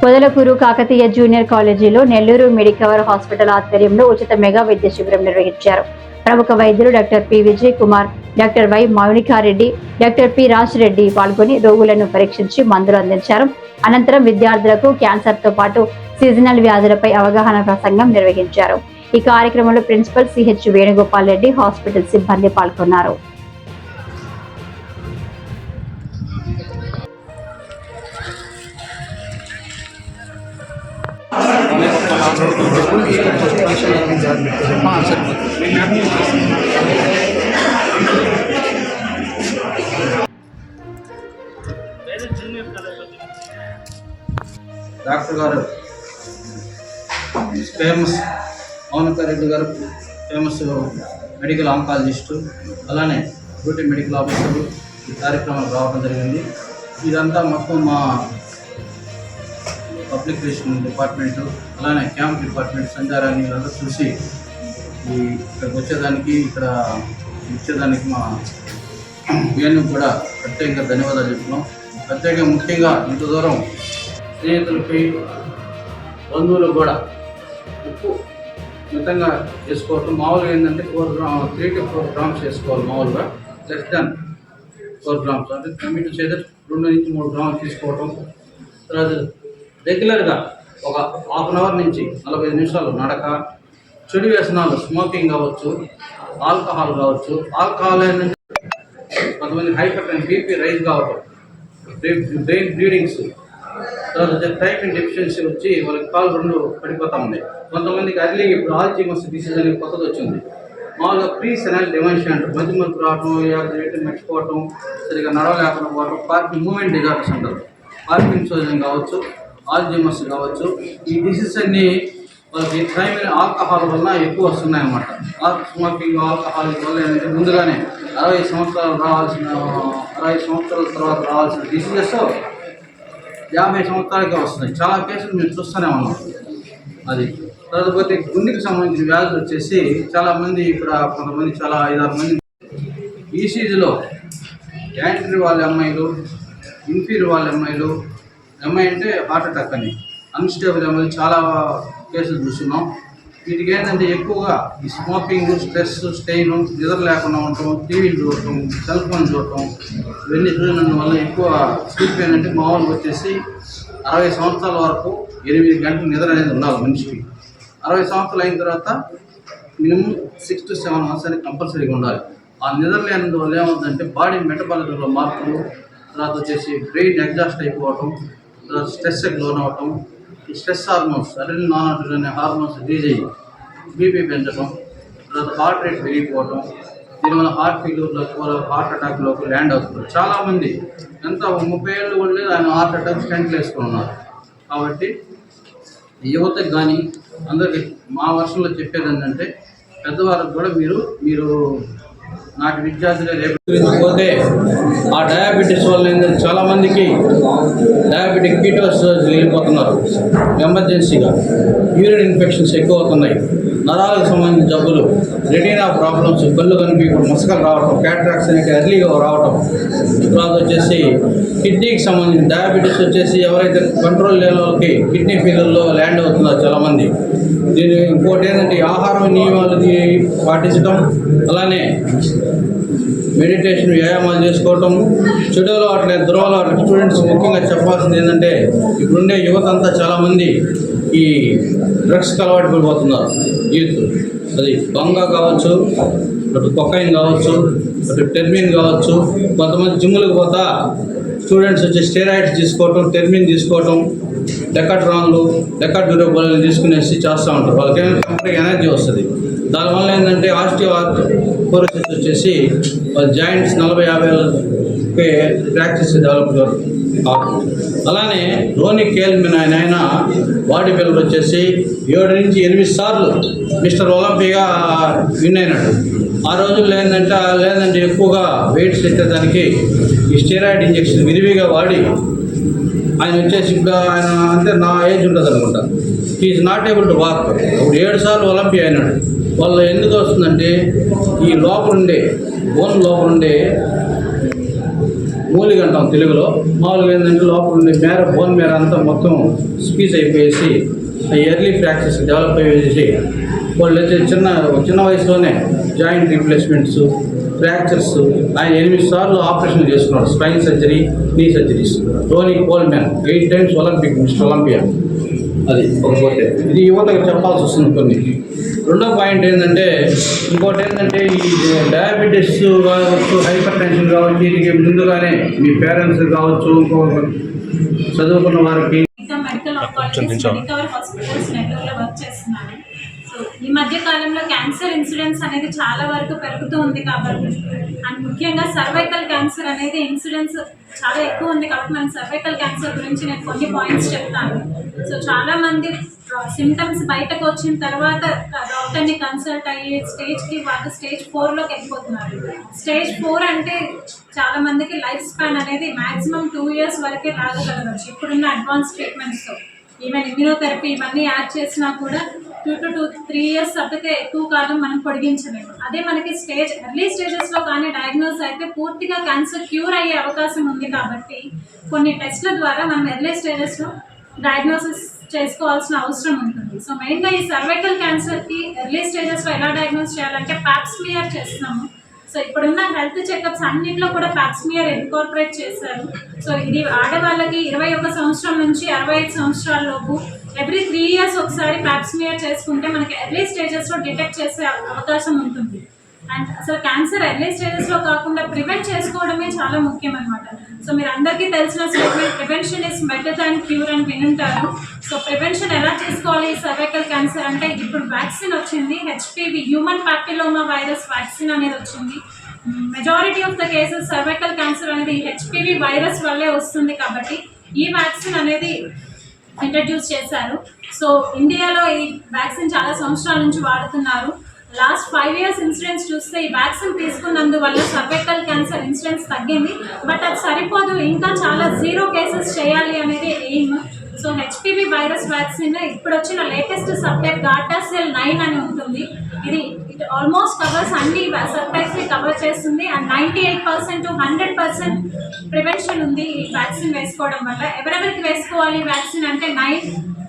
Podalakuru Kakatiya junior కాలేజీలో Nellore Medicover hospital ఆధ్వర్యంలో ఉచిత మెగా వైద్య శిబిరం నిర్వహించారు. ప్రముఖ వైద్యులు doctor P Vijay Kumar, doctor why Mounika Reddy, doctor P Rajireddy పాల్గొని రోగులను పరీక్షించి మందులు అందించారు. అనంతరం విద్యార్థులకు క్యాన్సర్ తో పాటు సీజనల్ వ్యాధులపై అవగాహన ప్రసంగం నిర్వహించారు. ఈ కార్యక్రమంలో principal CH Venugopal Reddy, hospital సిబ్బంది పాల్గొన్నారు. డాక్టర్ గారు ఫేమస్ మౌనికారెడ్డి గారు ఫేమస్ మెడికల్ ఆంకాలజిస్టు, అలానే డ్యూటీ మెడికల్ ఆఫీసర్ ఈ కార్యక్రమం రావడం జరిగింది. ఇదంతా మొత్తం మా పబ్లిక్ రిలేషన్ డిపార్ట్మెంటు, అలానే క్యాంప్ డిపార్ట్మెంట్ సంచారాన్ని వీళ్ళంతా చూసి ఇక్కడికి వచ్చేదానికి మా వేణు కూడా ప్రత్యేకంగా ధన్యవాదాలు చెప్తున్నాం. ప్రత్యేకంగా ముఖ్యంగా ఇంత దూరం స్నేహితులకి, బంధువులు కూడా ఉప్పు మితంగా చేసుకోవటం. మామూలుగా ఏంటంటే 3 to 4 grams చేసుకోవాలి. మామూలుగా లెస్ దాన్ 4 grams అంటే కమిట్ చేస్తే 2 నుంచి 3 grams తీసుకోవటం. తర్వాత రెగ్యులర్గా ఒక హాఫ్ అన్ అవర్ నుంచి 45 నిమిషాలు నడక, చెడు వ్యసనాలు స్మోకింగ్ కావచ్చు, ఆల్కహాల్ కావచ్చు. ఆల్కహాల్ ఏంటంటే కొంతమంది హైపర్ టెన్షన్, బీపీ రైజ్ కావటం, బ్రెయిన్ బ్లీడింగ్స్, తర్వాత టైప్ ఇన్ డెఫిషియన్సీ వచ్చి వాళ్ళకి కాళ్ళు 2 పడిపోతూ ఉన్నాయి. కొంతమందికి అర్లీ ఇప్పుడు ఆల్జీమర్స్ డిసీజ్ అనేది కొత్తది వచ్చింది. మామూలుగా ప్రీ సెనైల్ డిమెన్షియా అంటే మధ్య మధ్య రావటం, మర్చిపోవటం, సరిగ్గా నడవలేకుండా పోవటం, పార్కింగ్ మూమెంట్ డిజార్డర్స్ అంటారు. పార్కిన్సోనిజం కావచ్చు, ఆల్జీమర్స్ కావచ్చు. ఈ డిసీజ్ అన్నీ వాళ్ళకి ప్రైమరీ ఆల్కహాల్ వల్ల ఎక్కువ వస్తున్నాయి అన్నమాట. స్మోకింగ్, ఆల్కహాల్ వల్ల ఏంటంటే ముందుగానే 60 సంవత్సరాల తర్వాత రావాల్సిన డిసీజెస్ 50 సంవత్సరాలకే వస్తున్నాయి. చాలా కేసులు మేము చూస్తూనే ఉన్నాం. అది తర్వాత పోతే గుండెకి సంబంధించిన వ్యాధులు వచ్చేసి చాలామంది ఇక్కడ కొంతమంది 5-6 మంది ఈసీజీలో యాంటీ వాళ్ళ అమ్మాయిలు, ఇన్ఫీరియర్ వాళ్ళ అమ్మాయిలు, అమ్మాయి అంటే హార్ట్ అటాక్ అని అన్స్టేబుల్ అమ్మాయిలు చాలా కేసులు చూస్తున్నాం. వీటికి ఏంటంటే ఎక్కువగా ఈ స్మోకింగ్, స్ట్రెస్, స్టెయిన్, నిద్ర లేకుండా ఉండటం, టీవీలు చూడటం, సెల్ ఫోన్ చూడటం, ఇవన్నీ చూడడం వల్ల ఎక్కువ స్లీప్ ఏంటంటే మామూలుగా వచ్చేసి 60 సంవత్సరాల వరకు 8 గంటలు నిద్ర అనేది ఉండాలి మనిషికి. 60 సంవత్సరాలు అయిన తర్వాత మినిమం 6 to 7 అవర్స్ అనేది కంపల్సరీగా ఉండాలి. ఆ నిద్ర లేనందువల్ల ఏమవుతుందంటే బాడీ మెటబాలిజంలో మార్పులు, తర్వాత వచ్చేసి బ్రెయిన్ ఎగ్జాస్ట్ అయిపోవటం, తర్వాత స్ట్రెస్కి లోన్ అవ్వటం, ఈ stress hormones, adrenal, non adrenal అనే హార్మోన్స్ రిలీజ్ అయ్యి బీపీ పెంచడం, తర్వాత హార్ట్ రేట్ పెరిగిపోవటం, దీనివల్ల హార్ట్ ఫెయిల్యూర్లోకి, హార్ట్ అటాక్లోకి ల్యాండ్ అవుతున్నారు. చాలామంది ఎంత 30 ఏళ్ళు కూడా లేదు, ఆయన హార్ట్ అటాక్ స్టెంట్లు వేసుకుని ఉన్నారు. కాబట్టి యువతకు కానీ అందరికీ మా వర్షంలో చెప్పేది ఏంటంటే పెద్దవారికి కూడా మీరు నాటి విద్యార్థులే రేపు పోతే ఆ డయాబెటీస్ వల్ల ఏంటంటే చాలామందికి డయాబెటిక్ కీటోసిస్ వెళ్ళిపోతున్నారు. ఎమర్జెన్సీగా యూరిన్ ఇన్ఫెక్షన్స్ ఎక్కువ అవుతున్నాయి. నరాలకు సంబంధించిన జబ్బులు, రెటీనా ప్రాబ్లమ్స్, కళ్ళు కనిపించడం, మసకలు రావటం, క్యాట్రాక్ట్స్ అనేవి ఎర్లీగా రావటం. తర్వాత వచ్చేసి కిడ్నీకి సంబంధించిన డయాబెటీస్ వచ్చేసి ఎవరైతే కంట్రోల్ లేని వాళ్ళకి కిడ్నీ ఫెయిల్యూర్లో ల్యాండ్ అవుతున్నారు చాలామంది. దీని ఇంకోటి ఏంటంటే ఆహారం నియమాలు పాటించడం, అలానే మెడిటేషన్, వ్యాయామాలు చేసుకోవటం, చెడు అలవాట్లు, దురలవాట్లు. స్టూడెంట్స్ ముఖ్యంగా చెప్పాల్సింది ఏంటంటే ఇప్పుడుండే యువత అంతా చాలామంది ఈ డ్రగ్స్కి అలవాటు పడిపోతున్నారు. యూత్ అది బంగా కావచ్చు, అటు కొకైన్ కావచ్చు, అటు టెర్మిన్ కావచ్చు. కొంతమంది జిమ్లకు పోతా స్టూడెంట్స్ వచ్చి స్టెరాయిడ్స్ తీసుకోవటం, టెర్మిన్ తీసుకోవటం, డెకాట్రాన్లు, డెకాడ్యూరోబోల్ తీసుకునేసి చేస్తూ ఉంటారు. వాళ్ళకి ఏమంటే ఎనర్జీ వస్తుంది. దానివల్ల ఏంటంటే ఆస్టియోఆర్థరైటిస్ వచ్చేసి వాళ్ళ జాయింట్స్ 40-50 ప్రాక్టీస్ డెవలప్ అవుతుంది. అలానే రోనీ కేల్విన్ ఆయన బాడీ బిల్డర్ వచ్చేసి 7 నుంచి 8 సార్లు మిస్టర్ ఒలింపిక్గా విన్ అయినాడు. ఆ రోజుల్లో లేదంటే ఎక్కువగా వెయిట్స్ ఎత్తేదానికి ఈ స్టెరాయిడ్ ఇంజెక్షన్ విరివిగా వాడి ఆయన వచ్చేసి ఇప్పుడు ఆయన అంటే నా ఏజ్ ఉంటుంది అనుకుంటా, he is not able to walk. ఇప్పుడు 7 సార్లు ఒలింపిక్ అయినాడు. వాళ్ళు ఎందుకు వస్తుందంటే ఈ లోపలుండే బోన్ లోపలుండే మూలిగ అంటాం తెలుగులో. మామూలుగా ఏంటంటే లోపల ఉండే బోన్ మేర అంతా మొత్తం స్పీచ్ అయిపోయేసి ఎర్లీ ఫ్రాక్చర్స్ డెవలప్ అయ్యేసి వాళ్ళు వచ్చి చిన్న వయసులోనే జాయింట్ రీప్లేస్మెంట్స్, ఫ్రాక్చర్స్. ఆయన 8 సార్లు ఆపరేషన్ చేసుకున్నాడు, spine surgery, knee surgeries. Tony Coleman 8 times Olympic mister Olympia. అది ఒకపోతే ఇది యువతకు చెప్పాల్సి వస్తుంది కొన్ని. రెండో పాయింట్ ఏంటంటే, ఇంకోటి ఏంటంటే ఈ డయాబెటీస్ కావచ్చు, హైపర్ టెన్షన్ కావచ్చు, వీటికి ముందుగానే మీ పేరెంట్స్ కావచ్చు, ఇంకో చదువుకున్న వారికి ఇంకా మెడికల్ ఆంకాలజిస్ట్ రికవర్ హాస్పిటల్స్ నెల్లూరులో వర్క్ చేస్తున్నాను. సో ఈ మధ్య కాలంలో క్యాన్సర్ ఇన్సిడెన్స్ అనేది చాలా వరకు పెరుగుతూ ఉంది కాబట్టి, అండ్ ముఖ్యంగా సర్వైకల్ క్యాన్సర్ అనేది ఇన్సిడెన్స్ చాలా ఎక్కువ ఉంది కాబట్టి మనం సర్వైకల్ క్యాన్సర్ గురించి నేను కొన్ని పాయింట్స్ చెప్తాను. సో చాలామంది సిమ్టమ్స్ బయటకు వచ్చిన తర్వాత డాక్టర్ని కన్సల్ట్ అయ్యే స్టేజ్కి వాళ్ళు స్టేజ్ 4లోకి వెళ్ళిపోతున్నారు. స్టేజ్ 4 అంటే చాలా మందికి లైఫ్ స్పాన్ అనేది మ్యాక్సిమం 2 years వరకే రాగలగవచ్చు ఇప్పుడున్న అడ్వాన్స్ ట్రీట్మెంట్స్తో. ఈవెన్ ఇమ్యూనోథెరపీ ఇవన్నీ యాడ్ చేసినా కూడా 2 to 3 years తప్పితే ఎక్కువ కాలం మనం పొడిగించలేము. అదే మనకి ఎర్లీ స్టేజెస్లో కానీ డయాగ్నోస్ అయితే పూర్తిగా క్యాన్సర్ క్యూర్ అయ్యే అవకాశం ఉంది కాబట్టి కొన్ని టెస్ట్ల ద్వారా మనం ఎర్లీ స్టేజెస్లో డయాగ్నోసిస్ చేసుకోవాల్సిన అవసరం ఉంటుంది. సో మెయిన్గా ఈ సర్వైకల్ క్యాన్సర్కి ఎర్లీ స్టేజెస్లో ఎలా డయాగ్నోస్ చేయాలంటే ప్యాప్స్మియర్ చేస్తున్నాము. సో ఇప్పుడున్న హెల్త్ చెకప్స్ అన్నింటిలో కూడా ప్యాప్స్మియర్ ఇన్కార్పొరేట్ చేశారు. సో ఇది ఆడవాళ్ళకి 21 సంవత్సరం నుంచి 65 సంవత్సరాల లోపు ఎవ్రీ 3 years ఒకసారి ప్యాప్స్మియర్ చేసుకుంటే మనకి ఎర్లీ స్టేజెస్లో డిటెక్ట్ చేసే అవకాశం ఉంటుంది. అండ్ అసలు క్యాన్సర్ ఎర్లీ స్టేజెస్లో కాకుండా ప్రివెంట్ చేసుకోవడమే చాలా ముఖ్యం అనమాట. సో మీరు అందరికీ తెలిసిన statement prevention is better than cure అని వినుంటారు. సో ప్రివెన్షన్ ఎలా చేసుకోవాలి సర్వైకల్ క్యాన్సర్ అంటే, ఇప్పుడు వ్యాక్సిన్ వచ్చింది, HPV human papilloma virus vaccine అనేది వచ్చింది. Majority of the cases cervical cancer అనేది HPV వైరస్ వల్లే వస్తుంది కాబట్టి ఈ వ్యాక్సిన్ అనేది ఇంట్రడ్యూస్ చేశారు. సో ఇండియాలో ఈ వ్యాక్సిన్ చాలా సంవత్సరాల నుంచి వాడుతున్నారు. లాస్ట్ 5 years ఇన్సిడెన్స్ చూస్తే ఈ వ్యాక్సిన్ తీసుకున్నందువల్ల సర్వైకల్ క్యాన్సర్ ఇన్సిడెన్స్ తగ్గింది. బట్ అది సరిపోదు, ఇంకా చాలా 0 cases చేయాలి అనేది aim. So HPV virus vaccine ఇప్పుడు వచ్చిన లేటెస్ట్ సబ్టైప్ గార్డాసిల్ 9 అని ఉంటుంది. ఇట్ ఆల్మోస్ట్ కవర్స్ అన్ని సబ్టైప్స్ని కవర్ చేస్తుంది. అండ్ 98% to 100% ప్రివెన్షన్ ఉంది ఈ వ్యాక్సిన్ వేసుకోవడం వల్ల. ఎవరెవరికి వేసుకోవాలి వ్యాక్సిన్ అంటే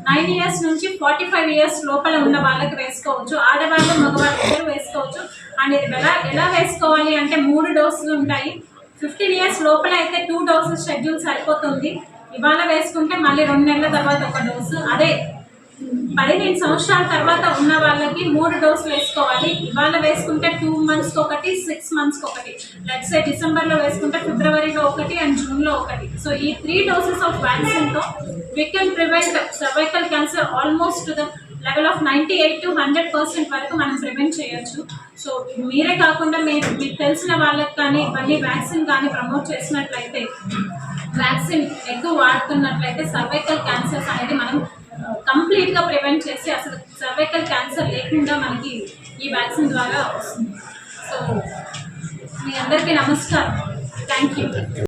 9 years నుంచి 45 years లోపల ఉన్న వాళ్ళకి వేసుకోవచ్చు. ఆడవాళ్ళు మగవాళ్ళు ఇద్దరు వేసుకోవచ్చు. అండ్ ఇది ఎలా వేసుకోవాలి అంటే 3 డోసులు ఉంటాయి. 15 years లోపల అయితే 2 doses షెడ్యూల్ సరిపోతుంది. ఇవాళ వేసుకుంటే మళ్ళీ 2 నెలల తర్వాత 1 డోసు. అదే 15 సంవత్సరాల తర్వాత ఉన్న వాళ్ళకి 3 డోసులు వేసుకోవాలి. ఇవాళ వేసుకుంటే 2 monthsకి ఒకటి, 6 monthsకి ఒకటి. లెట్స్ సే డిసెంబర్లో వేసుకుంటే ఫిబ్రవరిలో ఒకటి అండ్ జూన్లో ఒకటి. సో ఈ 3 doses ఆఫ్ వ్యాక్సిన్తో we can prevent cervical cancer almost to the level of 98 to 100% వరకు మనం ప్రివెంట్ చేయొచ్చు. సో మీరే కాకుండా మీకు తెలిసిన వాళ్ళకి కానీ ఇవన్నీ వ్యాక్సిన్ కానీ ప్రమోట్ చేసినట్లయితే, వ్యాక్సిన్ ఎక్కువ వాడుతున్నట్లయితే సర్వైకల్ క్యాన్సర్స్ అనేది మనం కంప్లీట్గా ప్రివెంట్ చేసి అసలు సర్వైకల్ క్యాన్సర్ లేకుండా మనకి ఈ వ్యాక్సిన్ ద్వారా వస్తుంది. సో మీ అందరికీ నమస్కారం. Thank you.